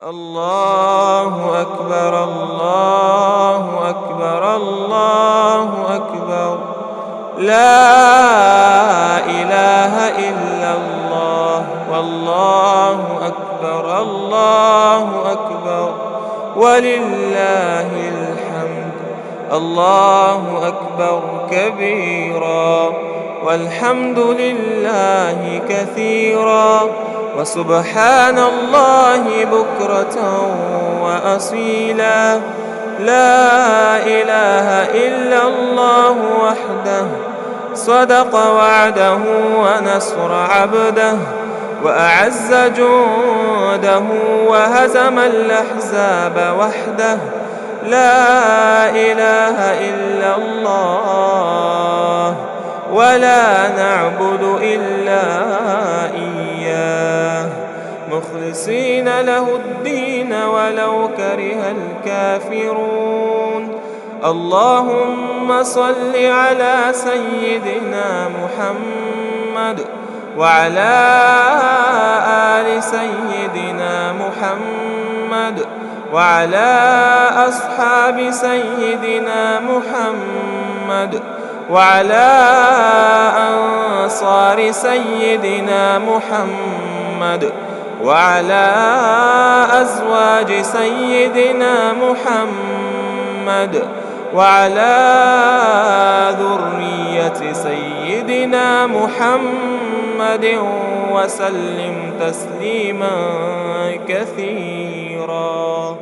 الله أكبر الله أكبر الله أكبر. لا إله إلا الله والله أكبر الله أكبر ولله الحمد. الله أكبر كبيرا والحمد لله كثيرا وسبحان الله بكرة وأصيلا. لا إله إلا الله وحده صدق وعده ونصر عبده وأعز جنده وهزم الأحزاب وحده. لا إله إلا الله ولا نعبد إلا إياه مخلصين له الدين ولو كره الكافرون. اللهم صل على سيدنا محمد وعلى آل سيدنا محمد وعلى أصحاب سيدنا محمد وعلى أنصار سيدنا محمد وعلى أزواج سيدنا محمد وعلى ذرية سيدنا محمد وسلم تسليما كثيرا.